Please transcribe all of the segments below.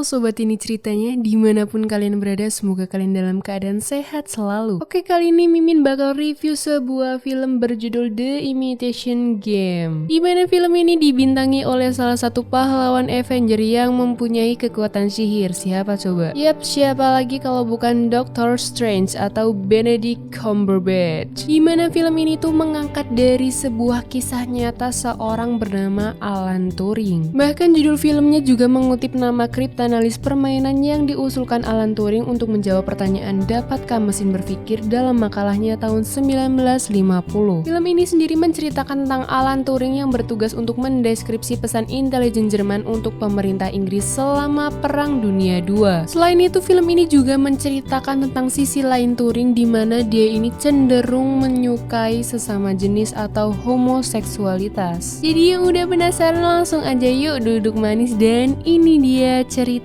Halo sobat, ini ceritanya. Dimanapun kalian berada, semoga kalian dalam keadaan sehat selalu. Oke, kali ini Mimin bakal review sebuah film berjudul The Imitation Game, dimana film ini dibintangi oleh salah satu pahlawan Avenger yang mempunyai kekuatan sihir. Siapa coba? Yap, siapa lagi kalau bukan Doctor Strange atau Benedict Cumberbatch. Dimana film ini tuh mengangkat dari sebuah kisah nyata seorang bernama Alan Turing. Bahkan judul filmnya juga mengutip nama kriptanalis permainan yang diusulkan Alan Turing untuk menjawab pertanyaan dapatkah mesin berpikir dalam makalahnya tahun 1950. Film ini sendiri menceritakan tentang Alan Turing yang bertugas untuk mendeskripsi pesan intelijen Jerman untuk pemerintah Inggris selama Perang Dunia II. Selain itu, film ini juga menceritakan tentang sisi lain Turing di mana dia ini cenderung menyukai sesama jenis atau homoseksualitas. Jadi yang udah penasaran, langsung aja yuk duduk manis dan ini dia ceritanya.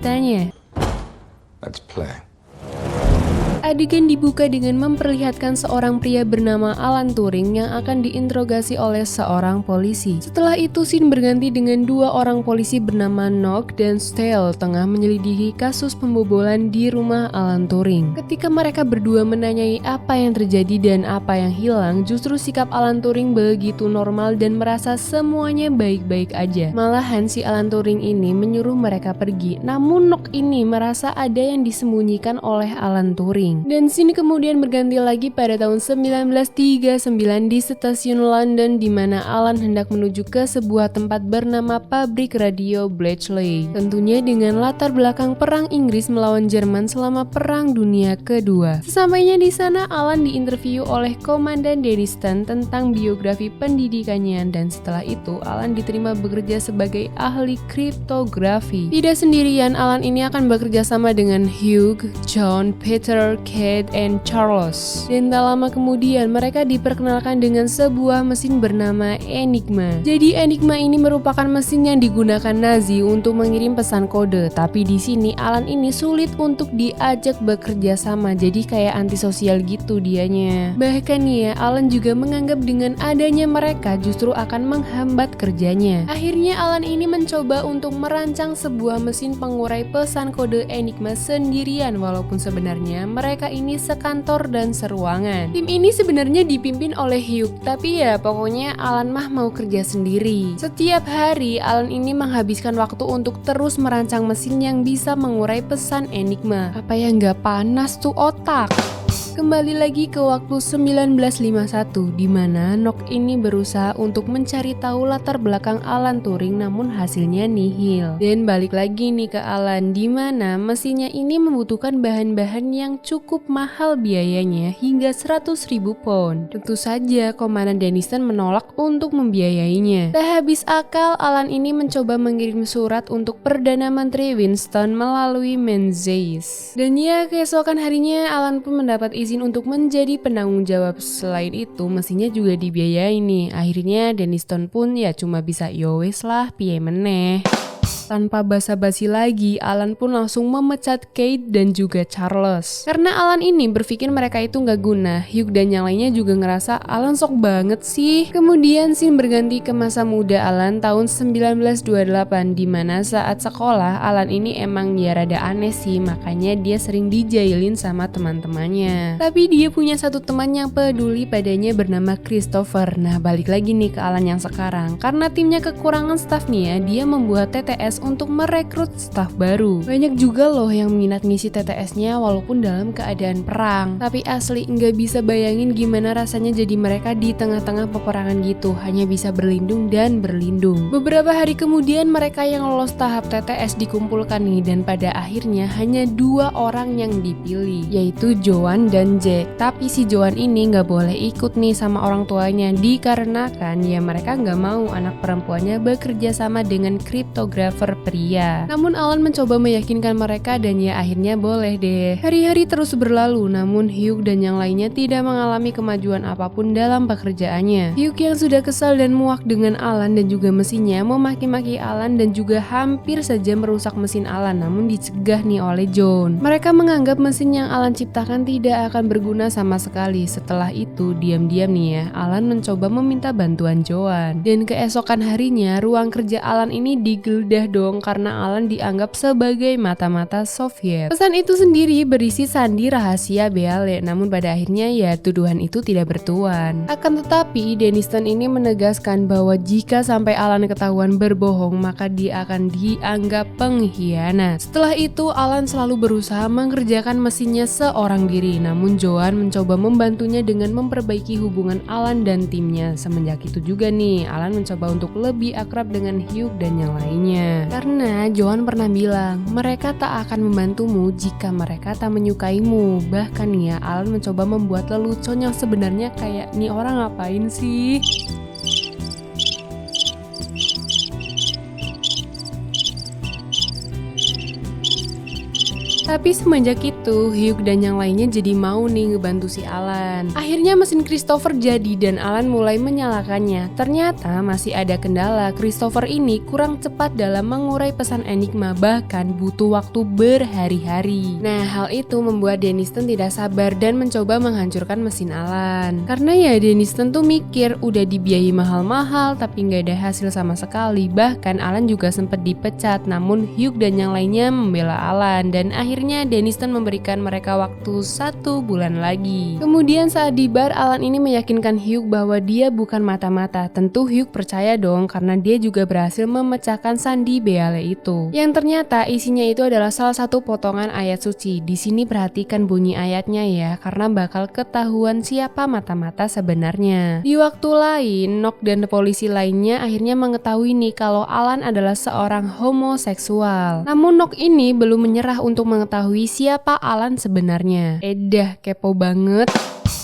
Let's play. Adegan dibuka dengan memperlihatkan seorang pria bernama Alan Turing yang akan diinterogasi oleh seorang polisi. Setelah itu scene berganti dengan dua orang polisi bernama Nock dan Stahl tengah menyelidiki kasus pembobolan di rumah Alan Turing. Ketika mereka berdua menanyai apa yang terjadi dan apa yang hilang, justru sikap Alan Turing begitu normal dan merasa semuanya baik-baik aja. Malahan si Alan Turing ini menyuruh mereka pergi, namun Nock ini merasa ada yang disembunyikan oleh Alan Turing. Dan sini kemudian berganti lagi pada tahun 1939 di stasiun London di mana Alan hendak menuju ke sebuah tempat bernama Pabrik Radio Bletchley. Tentunya dengan latar belakang perang Inggris melawan Jerman selama Perang Dunia Kedua. Sesampainya di sana, Alan diinterview oleh Komandan Denniston tentang biografi pendidikannya dan setelah itu Alan diterima bekerja sebagai ahli kriptografi. Tidak sendirian, Alan ini akan bekerja sama dengan Hugh, John, Peter, Kate, and Charles. Dan tak lama kemudian mereka diperkenalkan dengan sebuah mesin bernama Enigma. Jadi Enigma ini merupakan mesin yang digunakan Nazi untuk mengirim pesan kode. Tapi di sini Alan ini sulit untuk diajak bekerja sama, jadi kayak antisosial gitu dianya. Bahkan ya, Alan juga menganggap dengan adanya mereka justru akan menghambat kerjanya. Akhirnya Alan ini mencoba untuk merancang sebuah mesin pengurai pesan kode Enigma sendirian, walaupun sebenarnya mereka ini sekantor dan seruangan. Tim ini sebenarnya dipimpin oleh Hugh, tapi ya pokoknya Alan mah mau kerja sendiri. Setiap hari Alan ini menghabiskan waktu untuk terus merancang mesin yang bisa mengurai pesan Enigma. Apa yang nggak panas tuh otak? Kembali lagi ke waktu 1951 di mana Nock ini berusaha untuk mencari tahu latar belakang Alan Turing namun hasilnya nihil. Dan balik lagi nih ke Alan di mana mesinnya ini membutuhkan bahan-bahan yang cukup mahal biayanya hingga 100.000 pound. Tentu saja Komandan Denniston menolak untuk membiayainya. Tak habis akal, Alan ini mencoba mengirim surat untuk Perdana Menteri Winston melalui Menzies. Dan ya, keesokan harinya Alan pun mendapat izin untuk menjadi penanggung jawab. Selain itu mesinnya juga dibiayai nih. Akhirnya Denniston pun ya cuma bisa yowes lah piye meneh. Tanpa basa-basi lagi, Alan pun langsung memecat Kate dan juga Charles. Karena Alan ini berpikir mereka itu nggak guna. Hugh dan yang lainnya juga ngerasa Alan sok banget sih. Kemudian scene berganti ke masa muda Alan tahun 1928 di mana saat sekolah Alan ini emang ya rada aneh sih, makanya dia sering dijailin sama teman-temannya. Tapi dia punya satu teman yang peduli padanya bernama Christopher. Nah, balik lagi nih ke Alan yang sekarang. Karena timnya kekurangan staff nih ya, dia membuat TTS untuk merekrut staf baru. Banyak juga loh yang minat ngisi TTS-nya walaupun dalam keadaan perang. Tapi asli nggak bisa bayangin gimana rasanya jadi mereka di tengah-tengah peperangan gitu, hanya bisa berlindung dan berlindung. Beberapa hari kemudian mereka yang lolos tahap TTS dikumpulkan nih dan pada akhirnya hanya dua orang yang dipilih, yaitu Joan dan Jack. Tapi si Joan ini nggak boleh ikut nih sama orang tuanya dikarenakan ya mereka nggak mau anak perempuannya bekerja sama dengan kriptografer pria. Namun Alan mencoba meyakinkan mereka dan ya akhirnya boleh deh. Hari-hari terus berlalu namun Hugh dan yang lainnya tidak mengalami kemajuan apapun dalam pekerjaannya. Hugh yang sudah kesal dan muak dengan Alan dan juga mesinnya memaki-maki Alan dan juga hampir saja merusak mesin Alan namun dicegah nih oleh John. Mereka menganggap mesin yang Alan ciptakan tidak akan berguna sama sekali. Setelah itu diam-diam nih ya Alan mencoba meminta bantuan Joan. Dan keesokan harinya ruang kerja Alan ini digeledah dong karena Alan dianggap sebagai mata-mata Soviet. Pesan itu sendiri berisi sandi rahasia Beale, namun pada akhirnya ya tuduhan itu tidak bertuan. Akan tetapi Denniston ini menegaskan bahwa jika sampai Alan ketahuan berbohong maka dia akan dianggap pengkhianat. Setelah itu Alan selalu berusaha mengerjakan mesinnya seorang diri, namun Joan mencoba membantunya dengan memperbaiki hubungan Alan dan timnya. Semenjak itu juga nih Alan mencoba untuk lebih akrab dengan Hugh dan yang lainnya. Karena Joan pernah bilang, mereka tak akan membantumu jika mereka tak menyukaimu. Bahkan ya Alan mencoba membuat lelucon yang sebenarnya kayak nih orang ngapain sih? Tapi semenjak itu, Hugh dan yang lainnya jadi mau nih ngebantu si Alan. Akhirnya mesin Christopher jadi dan Alan mulai menyalakannya. Ternyata masih ada kendala, Christopher ini kurang cepat dalam mengurai pesan Enigma, bahkan butuh waktu berhari-hari. Nah, hal itu membuat Denniston tidak sabar dan mencoba menghancurkan mesin Alan. Karena ya Denniston tuh mikir udah dibiayai mahal-mahal tapi nggak ada hasil sama sekali. Bahkan Alan juga sempat dipecat, namun Hugh dan yang lainnya membela Alan dan akhirnya Denniston memberikan mereka waktu 1 bulan lagi. Kemudian saat di bar, Alan ini meyakinkan Hugh bahwa dia bukan mata-mata. Tentu Hugh percaya dong karena dia juga berhasil memecahkan sandi Beale itu. Yang ternyata isinya itu adalah salah satu potongan ayat suci. Di sini perhatikan bunyi ayatnya ya, karena bakal ketahuan siapa mata-mata sebenarnya. Di waktu lain, Nock dan polisi lainnya akhirnya mengetahui nih kalau Alan adalah seorang homoseksual. Namun Nock ini belum menyerah untuk mengetahui siapa Alan sebenarnya. Edah, kepo banget.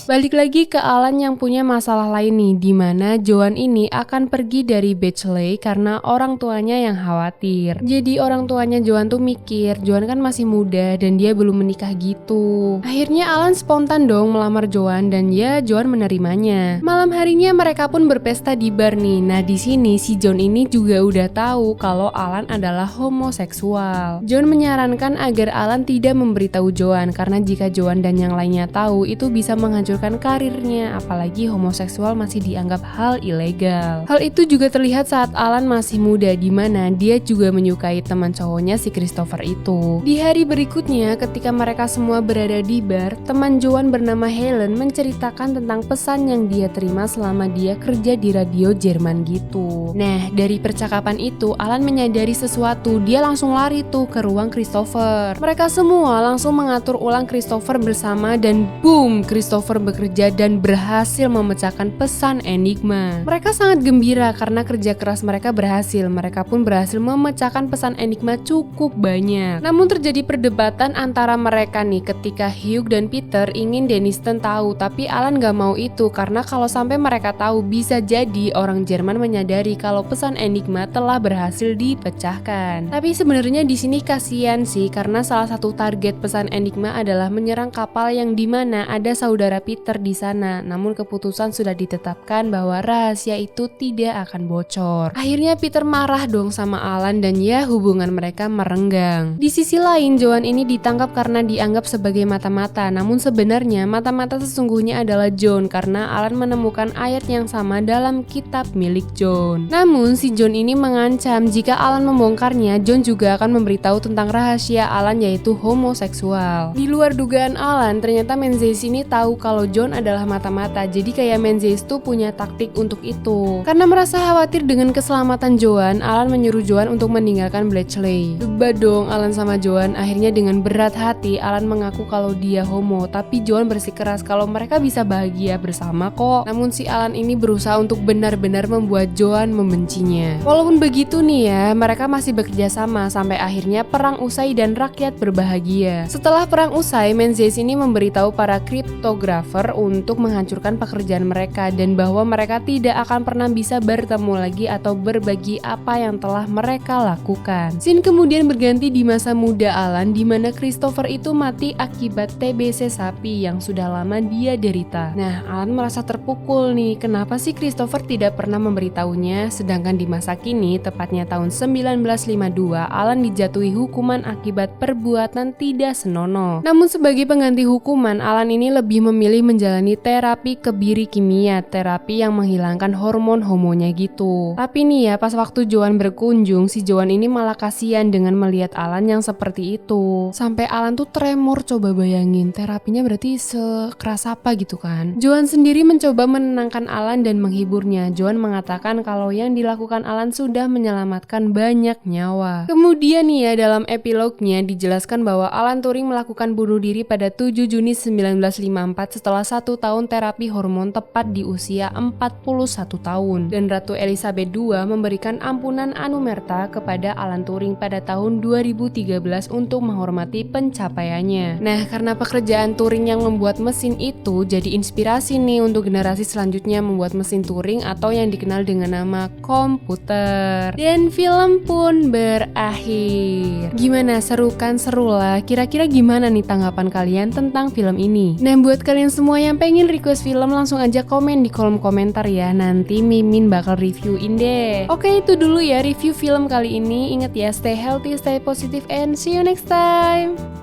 Balik lagi ke Alan yang punya masalah lain nih, dimana Joan ini akan pergi dari Bletchley karena orang tuanya yang khawatir. Jadi orang tuanya Joan tuh mikir, Joan kan masih muda dan dia belum menikah gitu. Akhirnya Alan spontan dong melamar Joan dan ya Joan menerimanya. Malam harinya mereka pun berpesta di bar nih. Nah di sini si John ini juga udah tahu kalau Alan adalah homoseksual. John menyarankan agar Alan tidak memberitahu Joan karena jika Joan dan yang lainnya tahu itu bisa menghancurkan karirnya, apalagi homoseksual masih dianggap hal ilegal. Hal itu juga terlihat saat Alan masih muda, dimana dia juga menyukai teman cowoknya si Christopher itu. Di hari berikutnya ketika mereka semua berada di bar, teman Joan bernama Helen menceritakan tentang pesan yang dia terima selama dia kerja di radio Jerman gitu. Nah dari percakapan itu Alan menyadari sesuatu, dia langsung lari tuh ke ruang Christopher. Mereka semua langsung mengatur ulang Christopher bersama dan boom, Christopher bekerja dan berhasil memecahkan pesan Enigma. Mereka sangat gembira karena kerja keras mereka berhasil. Mereka pun berhasil memecahkan pesan Enigma cukup banyak. Namun terjadi perdebatan antara mereka nih ketika Hugh dan Peter ingin Denniston tahu, tapi Alan gak mau itu karena kalau sampai mereka tahu bisa jadi orang Jerman menyadari kalau pesan Enigma telah berhasil dipecahkan. Tapi sebenarnya di sini kasihan sih karena salah satu target pesan Enigma adalah menyerang kapal yang dimana ada saudara Peter di sana, namun keputusan sudah ditetapkan bahwa rahasia itu tidak akan bocor. Akhirnya Peter marah dong sama Alan dan ya hubungan mereka merenggang. Di sisi lain, Joan ini ditangkap karena dianggap sebagai mata-mata, namun sebenarnya mata-mata sesungguhnya adalah John karena Alan menemukan ayat yang sama dalam kitab milik John. Namun si John ini mengancam jika Alan membongkarnya, John juga akan memberitahu tentang rahasia Alan yaitu homoseksual. Di luar dugaan Alan, ternyata Menzies ini tahu kalau John adalah mata-mata, jadi kayak Menzies tuh punya taktik untuk itu. Karena merasa khawatir dengan keselamatan Joan, Alan menyuruh Joan untuk meninggalkan Bletchley. Debat dong Alan sama Joan. Akhirnya dengan berat hati Alan mengaku kalau dia homo, tapi Joan bersikeras kalau mereka bisa bahagia bersama kok. Namun si Alan ini berusaha untuk benar-benar membuat Joan membencinya. Walaupun begitu nih ya, mereka masih bekerja sama sampai akhirnya perang usai dan rakyat berbahagia. Setelah perang usai, Menzies ini memberitahu para kriptografer untuk menghancurkan pekerjaan mereka dan bahwa mereka tidak akan pernah bisa bertemu lagi atau berbagi apa yang telah mereka lakukan. Scene kemudian berganti di masa muda Alan di mana Christopher itu mati akibat TBC sapi yang sudah lama dia derita. Nah, Alan merasa terpukul nih, kenapa sih Christopher tidak pernah memberitahunya, sedangkan di masa kini, tepatnya tahun 1952, Alan dijatuhi hukuman akibat perbuatan tidak senonoh. Namun sebagai pengganti hukuman, Alan ini lebih memilih memilih menjalani terapi kebiri kimia, terapi yang menghilangkan hormon homonya gitu. Tapi nih ya, pas waktu Joan berkunjung, si Joan ini malah kasihan dengan melihat Alan yang seperti itu. Sampai Alan tuh tremor, coba bayangin, terapinya berarti sekeras apa gitu kan. Joan sendiri mencoba menenangkan Alan dan menghiburnya. Joan mengatakan kalau yang dilakukan Alan sudah menyelamatkan banyak nyawa. Kemudian nih ya, dalam epilognya dijelaskan bahwa Alan Turing melakukan bunuh diri pada 7 Juni 1954 setelah 1 tahun terapi hormon tepat di usia 41 tahun. Dan Ratu Elizabeth II memberikan ampunan anumerta kepada Alan Turing pada tahun 2013 untuk menghormati pencapaiannya. Nah, karena pekerjaan Turing yang membuat mesin itu jadi inspirasi nih untuk generasi selanjutnya membuat mesin Turing atau yang dikenal dengan nama komputer. Dan film pun berakhir. Gimana, seru kan? Seru lah. Kira-kira gimana nih tanggapan kalian tentang film ini? Nah, buat kalian semua yang pengen request film, langsung aja komen di kolom komentar ya. Nanti Mimin bakal reviewin deh. Oke, itu dulu ya review film kali ini. Ingat ya, stay healthy, stay positive, and see you next time.